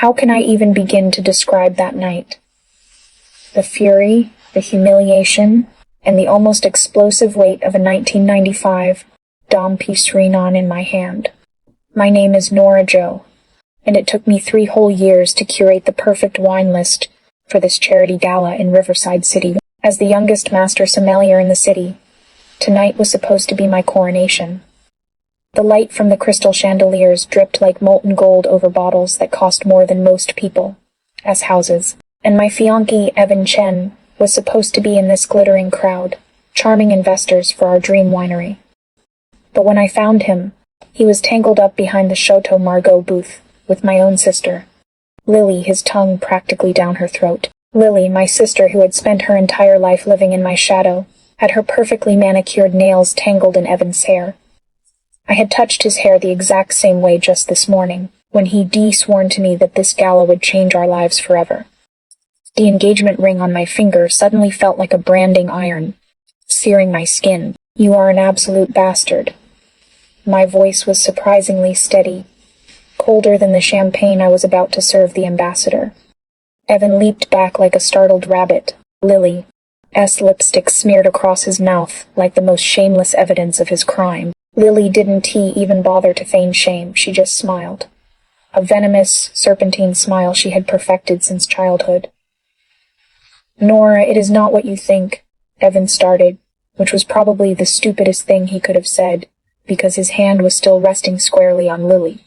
How can I even begin to describe that night? The fury, the humiliation, and the almost explosive weight of a 1995 Dom Pissarinon in my hand. My name is Nora Jo, and it took me 3 whole years to curate the perfect wine list for this charity gala in Riverside City. As the youngest master sommelier in the city, tonight was supposed to be my coronation. The light from the crystal chandeliers dripped like molten gold over bottles that cost more than most people's houses, and my fiancé Evan Chen was supposed to be in this glittering crowd, charming investors for our dream winery. But when I found him, he was tangled up behind the Chateau Margaux booth with my own sister, Lily, his tongue practically down her throat. Lily, my sister who had spent her entire life living in my shadow, had her perfectly manicured nails tangled in Evan's hair. I had touched his hair the exact same way just this morning, when he sworn to me that this gala would change our lives forever. The engagement ring on my finger suddenly felt like a branding iron, searing my skin. You are an absolute bastard. My voice was surprisingly steady, colder than the champagne I was about to serve the ambassador. Evan leaped back like a startled rabbit. Lily's lipstick smeared across his mouth like the most shameless evidence of his crime. Lily didn't even bother to feign shame, she just smiled. A venomous, serpentine smile she had perfected since childhood. Nora, it is not what you think, Evan started, which was probably the stupidest thing he could have said, because his hand was still resting squarely on Lily's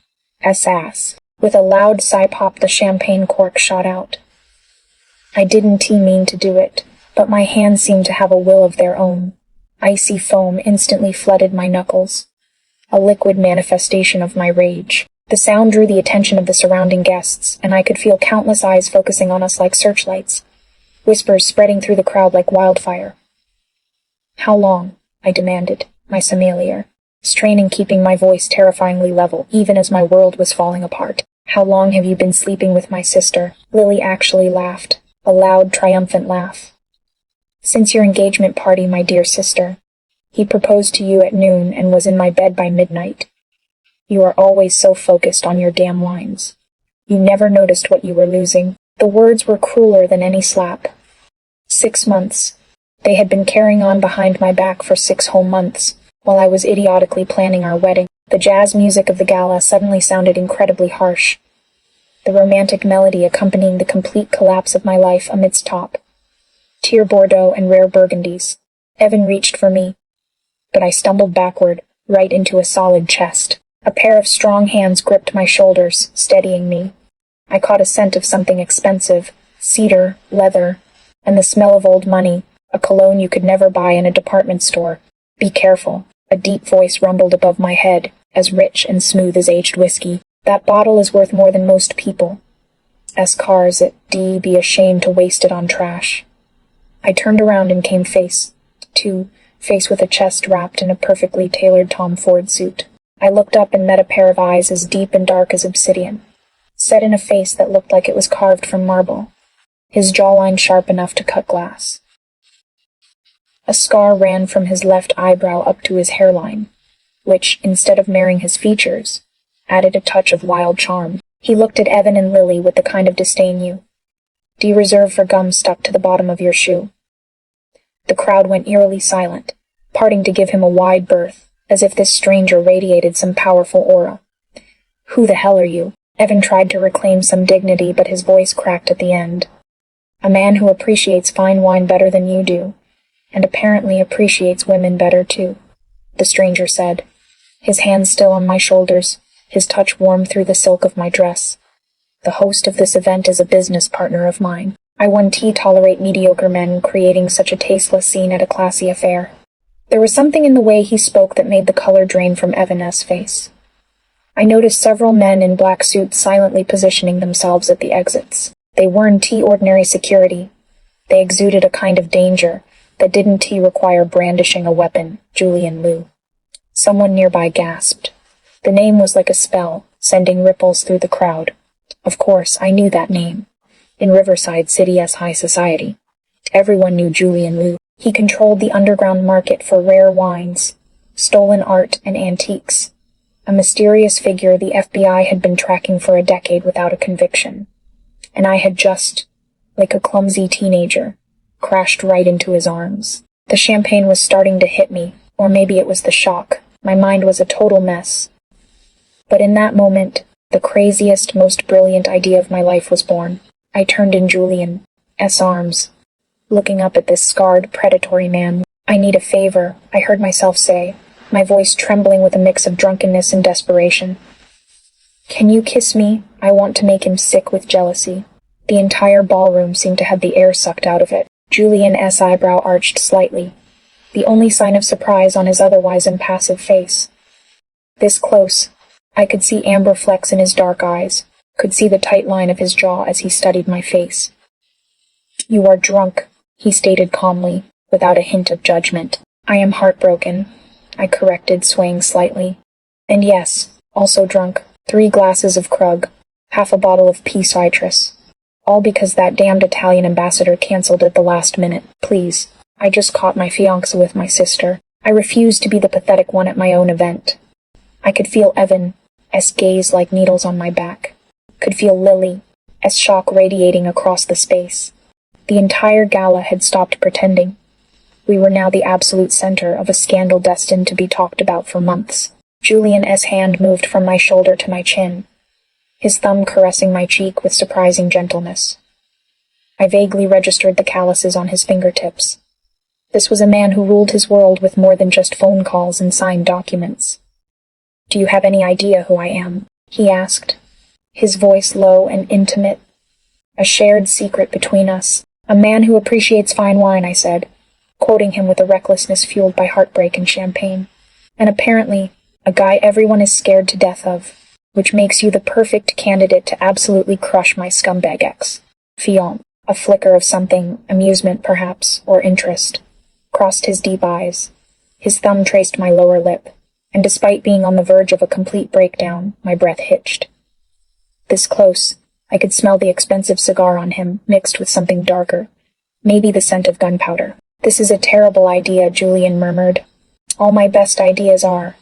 ass. With a loud sigh pop, the champagne cork shot out. I didn't mean to do it, but my hands seemed to have a will of their own. Icy foam instantly flooded my knuckles, a liquid manifestation of my rage. The sound drew the attention of the surrounding guests, and I could feel countless eyes focusing on us like searchlights, whispers spreading through the crowd like wildfire. How long? I demanded, my sommelier, straining keeping my voice terrifyingly level, even as my world was falling apart. How long have you been sleeping with my sister? Lily actually laughed, a loud, triumphant laugh. Since your engagement party, my dear sister. He proposed to you at noon and was in my bed by midnight. You are always so focused on your damn wines. You never noticed what you were losing. The words were crueler than any slap. 6 months. They had been carrying on behind my back for 6 whole months, while I was idiotically planning our wedding. The jazz music of the gala suddenly sounded incredibly harsh, the romantic melody accompanying the complete collapse of my life amidst top tier Bordeaux and rare Burgundies. Evan reached for me, but I stumbled backward, right into a solid chest. A pair of strong hands gripped my shoulders, steadying me. I caught a scent of something expensive, cedar, leather, and the smell of old money, a cologne you could never buy in a department store. Be careful, a deep voice rumbled above my head, as rich and smooth as aged whiskey. That bottle is worth more than most people. Cars, it'd be a shame to waste it on trash. I turned around and came face with a chest wrapped in a perfectly tailored Tom Ford suit. I looked up and met a pair of eyes as deep and dark as obsidian, set in a face that looked like it was carved from marble, his jawline sharp enough to cut glass. A scar ran from his left eyebrow up to his hairline, which, instead of marring his features, added a touch of wild charm. He looked at Evan and Lily with the kind of disdain you reserve for gum stuck to the bottom of your shoe. The crowd went eerily silent, parting to give him a wide berth, as if this stranger radiated some powerful aura. Who the hell are you? Evan tried to reclaim some dignity, but his voice cracked at the end. A man who appreciates fine wine better than you do, and apparently appreciates women better too, the stranger said, his hands still on my shoulders, his touch warm through the silk of my dress. The host of this event is a business partner of mine. I wouldn't tolerate mediocre men creating such a tasteless scene at a classy affair. There was something in the way he spoke that made the color drain from Evan's face. I noticed several men in black suits silently positioning themselves at the exits. They weren't ordinary security. They exuded a kind of danger that didn't require brandishing a weapon. Julian Liu. Someone nearby gasped. The name was like a spell, sending ripples through the crowd. Of course, I knew that name. In Riverside City's high society, everyone knew Julian Liu. He controlled the underground market for rare wines, stolen art, and antiques. a mysterious figure the FBI had been tracking for a decade without a conviction. And I had just, like a clumsy teenager, crashed right into his arms. The champagne was starting to hit me, or maybe it was the shock. My mind was a total mess. But in that moment, the craziest, most brilliant idea of my life was born. I turned in Julian's arms, looking up at this scarred, predatory man. "I need a favor," I heard myself say, my voice trembling with a mix of drunkenness and desperation. "Can you kiss me? I want to make him sick with jealousy." The entire ballroom seemed to have the air sucked out of it. Julian's eyebrow arched slightly, the only sign of surprise on his otherwise impassive face. This close, I could see amber flecks in his dark eyes, could see the tight line of his jaw as he studied my face. "You are drunk," he stated calmly, without a hint of judgment. "I am heartbroken," I corrected, swaying slightly. "And yes, also drunk. 3 glasses of Krug, half a bottle of pea citrus. All because that damned Italian ambassador cancelled at the last minute. Please, I just caught my fiancé with my sister. I refuse to be the pathetic one at my own event." I could feel Evan's gaze like needles on my back. Could feel Lily's shock radiating across the space. The entire gala had stopped pretending. We were now the absolute center of a scandal destined to be talked about for months. Julian's hand moved from my shoulder to my chin, his thumb caressing my cheek with surprising gentleness. I vaguely registered the calluses on his fingertips. This was a man who ruled his world with more than just phone calls and signed documents. "Do you have any idea who I am?" he asked, his voice low and intimate. "A shared secret between us. A man who appreciates fine wine," I said, quoting him with a recklessness fueled by heartbreak and champagne. "And apparently, a guy everyone is scared to death of, which makes you the perfect candidate to absolutely crush my scumbag ex-fiancé." A flicker of something, amusement perhaps, or interest, crossed his deep eyes. His thumb traced my lower lip, and despite being on the verge of a complete breakdown, my breath hitched. This close, I could smell the expensive cigar on him, mixed with something darker, maybe the scent of gunpowder. "This is a terrible idea," Julian murmured. "All my best ideas are,"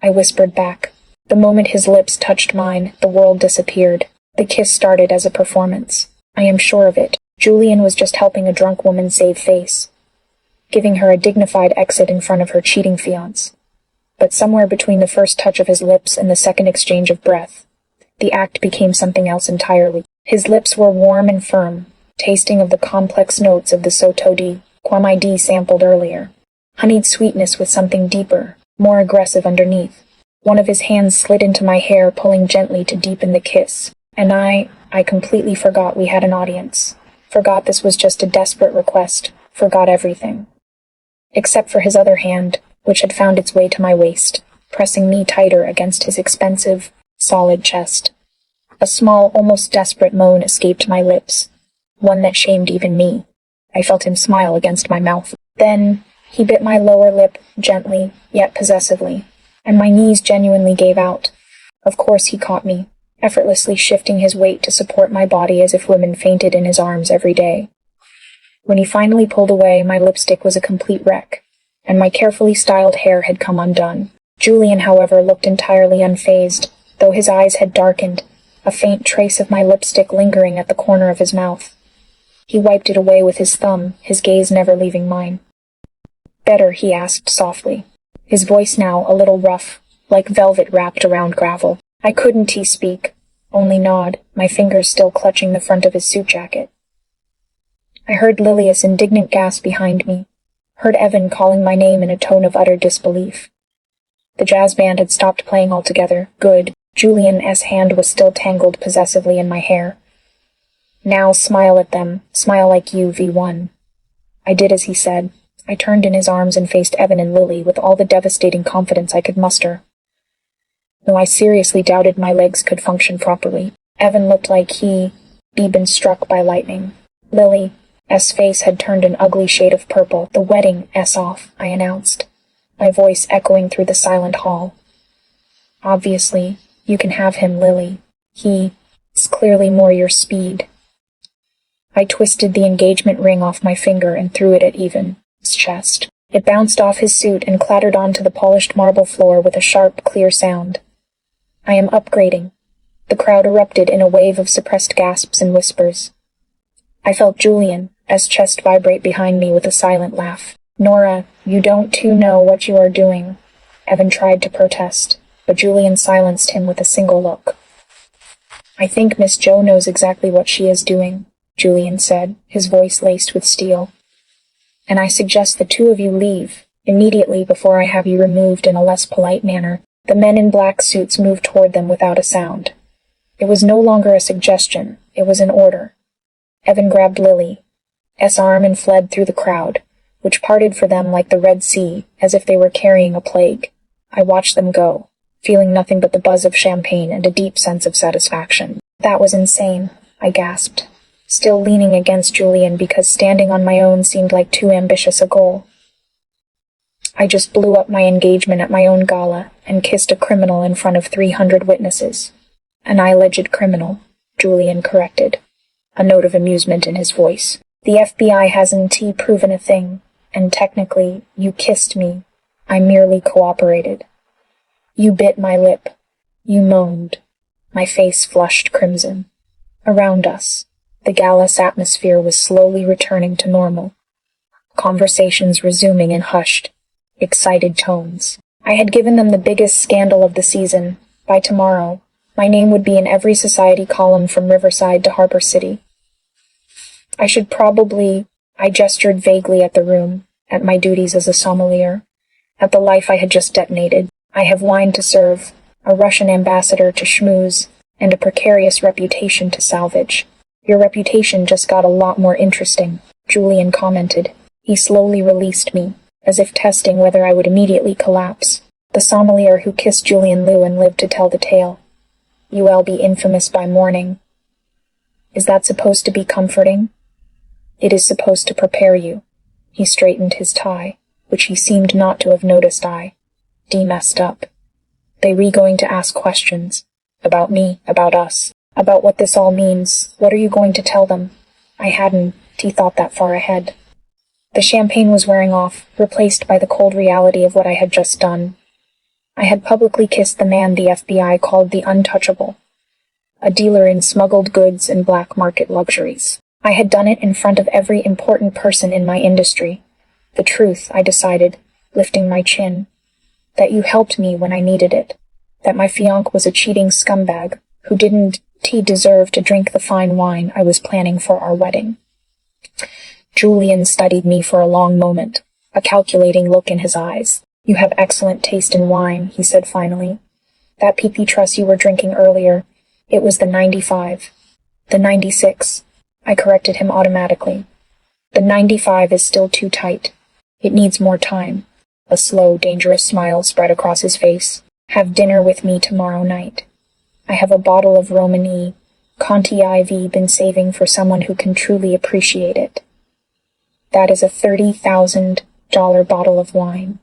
I whispered back. The moment his lips touched mine, the world disappeared. The kiss started as a performance. I am sure of it. Julian was just helping a drunk woman save face, giving her a dignified exit in front of her cheating fiancé. But somewhere between the first touch of his lips and the second exchange of breath, the act became something else entirely. His lips were warm and firm, tasting of the complex notes of the Soto di Quamidi sampled earlier. Honeyed sweetness with something deeper, more aggressive underneath. One of his hands slid into my hair, pulling gently to deepen the kiss. And I completely forgot we had an audience. Forgot this was just a desperate request. Forgot everything. Except for his other hand, which had found its way to my waist, pressing me tighter against his expensive, solid chest. A small, almost desperate moan escaped my lips, one that shamed even me. I felt him smile against my mouth. Then he bit my lower lip gently, yet possessively, and my knees genuinely gave out. Of course he caught me, effortlessly shifting his weight to support my body as if women fainted in his arms every day. When he finally pulled away, my lipstick was a complete wreck, and my carefully styled hair had come undone. Julian, however, looked entirely unfazed, though his eyes had darkened, a faint trace of my lipstick lingering at the corner of his mouth. He wiped it away with his thumb, his gaze never leaving mine. "Better?" he asked softly, his voice now a little rough, like velvet wrapped around gravel. I couldn't speak, only nod, my fingers still clutching the front of his suit jacket. I heard Lilia's indignant gasp behind me, heard Evan calling my name in a tone of utter disbelief. The jazz band had stopped playing altogether. Good. Julian's hand was still tangled possessively in my hair. "Now smile at them. Smile like you, V1. I did as he said. I turned in his arms and faced Evan and Lily with all the devastating confidence I could muster. Though I seriously doubted my legs could function properly. Evan looked like he'd been struck by lightning. Lily's face had turned an ugly shade of purple. "The wedding's off," I announced, my voice echoing through the silent hall. "Obviously, you can have him, Lily. He's clearly more your speed." I twisted the engagement ring off my finger and threw it at Evan's chest. It bounced off his suit and clattered onto the polished marble floor with a sharp, clear sound. I am upgrading." The crowd erupted in a wave of suppressed gasps and whispers. I felt Julian's chest vibrate behind me with a silent laugh. "Nora, you don't too know what you are doing," Evan tried to protest, but Julian silenced him with a single look. "I think Miss Jo knows exactly what she is doing," Julian said, his voice laced with steel. "And I suggest the two of you leave, immediately before I have you removed in a less polite manner." The men in black suits moved toward them without a sound. It was no longer a suggestion, it was an order. Evan grabbed Lily's arm and fled through the crowd, which parted for them like the Red Sea, as if they were carrying a plague. I watched them go, feeling nothing but the buzz of champagne and a deep sense of satisfaction. "That was insane," I gasped, still leaning against Julian because standing on my own seemed like too ambitious a goal. "I just blew up my engagement at my own gala and kissed a criminal in front of 300 witnesses. An alleged criminal," Julian corrected, a note of amusement in his voice. "The FBI hasn't proven a thing, and technically, you kissed me. I merely cooperated." "You bit my lip." You moaned. My face flushed crimson. Around us, the gala's atmosphere was slowly returning to normal. Conversations resuming in hushed, excited tones. I had given them the biggest scandal of the season. By tomorrow, my name would be in every society column from Riverside to Harbor City. I gestured vaguely at the room, at my duties as a sommelier, at the life I had just detonated. "I have wine to serve, a Russian ambassador to schmooze, and a precarious reputation to salvage." "Your reputation just got a lot more interesting," Julian commented. He slowly released me, as if testing whether I would immediately collapse. "The sommelier who kissed Julian Lewin lived to tell the tale. You'll be infamous by morning." "Is that supposed to be comforting?" "It is supposed to prepare you." He straightened his tie, which he seemed not to have noticed I messed up. "They going to ask questions. About me, about us, about what this all means. What are you going to tell them?" I hadn't thought that far ahead. The champagne was wearing off, replaced by the cold reality of what I had just done. I had publicly kissed the man the FBI called the Untouchable, a dealer in smuggled goods and black market luxuries. I had done it in front of every important person in my industry. The truth, I decided, lifting my chin. That you helped me when I needed it. That my fiancé was a cheating scumbag who didn't deserve to drink the fine wine I was planning for our wedding. Julian studied me for a long moment, a calculating look in his eyes. "You have excellent taste in wine," he said finally. "That PP Truss you were drinking earlier, it was the 95. The 96. I corrected him automatically. "The 95 is still too tight. It needs more time." A slow, dangerous smile spread across his face. "Have dinner with me tomorrow night. I have a bottle of Romanée Conti IV been saving for someone who can truly appreciate it. That is a $30,000 bottle of wine.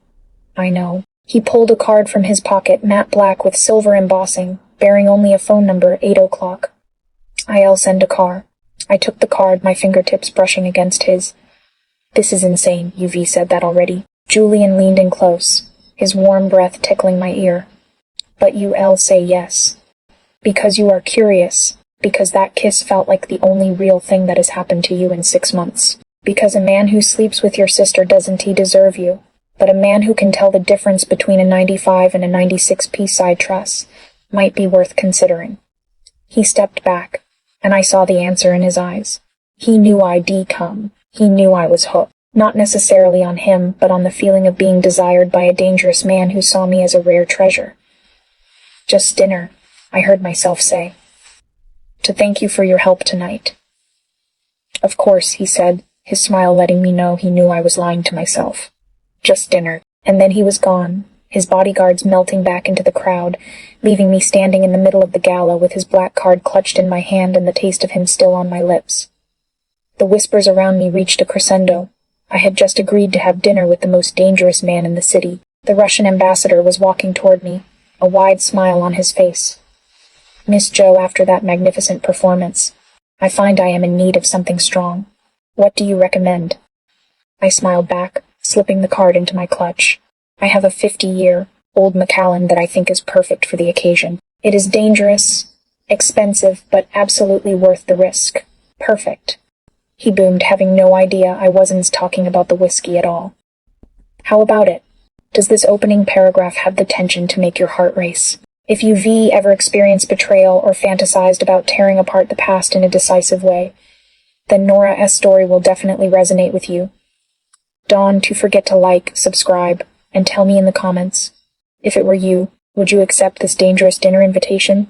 I know." He pulled a card from his pocket, matte black with silver embossing, bearing only a phone number, 8 o'clock. "I'll send a car." I took the card, my fingertips brushing against his. "This is insane. You've said that already." Julian leaned in close, his warm breath tickling my ear. "But you'll say yes. Because you are curious. Because that kiss felt like the only real thing that has happened to you in 6 months. Because a man who sleeps with your sister doesn't deserve you. But a man who can tell the difference between a 95 and a 96 P-side truss might be worth considering." He stepped back, and I saw the answer in his eyes. He knew I'd come. He knew I was hooked. Not necessarily on him, but on the feeling of being desired by a dangerous man who saw me as a rare treasure. "Just dinner," I heard myself say. "To thank you for your help tonight." "Of course," he said, his smile letting me know he knew I was lying to myself. "Just dinner." And then he was gone, his bodyguards melting back into the crowd, leaving me standing in the middle of the gala with his black card clutched in my hand and the taste of him still on my lips. The whispers around me reached a crescendo. I had just agreed to have dinner with the most dangerous man in the city. The Russian ambassador was walking toward me, a wide smile on his face. "Miss Jo, after that magnificent performance, I find I am in need of something strong. What do you recommend?" I smiled back, slipping the card into my clutch. "I have a 50-year-old Macallan that I think is perfect for the occasion. It is dangerous, expensive, but absolutely worth the risk. Perfect. He boomed, having no idea I wasn't talking about the whiskey at all. How about it? Does this opening paragraph have the tension to make your heart race? If you've ever experienced betrayal or fantasized about tearing apart the past in a decisive way, then Nora's story will definitely resonate with you. Don't forget to like, subscribe, and tell me in the comments. If it were you, would you accept this dangerous dinner invitation?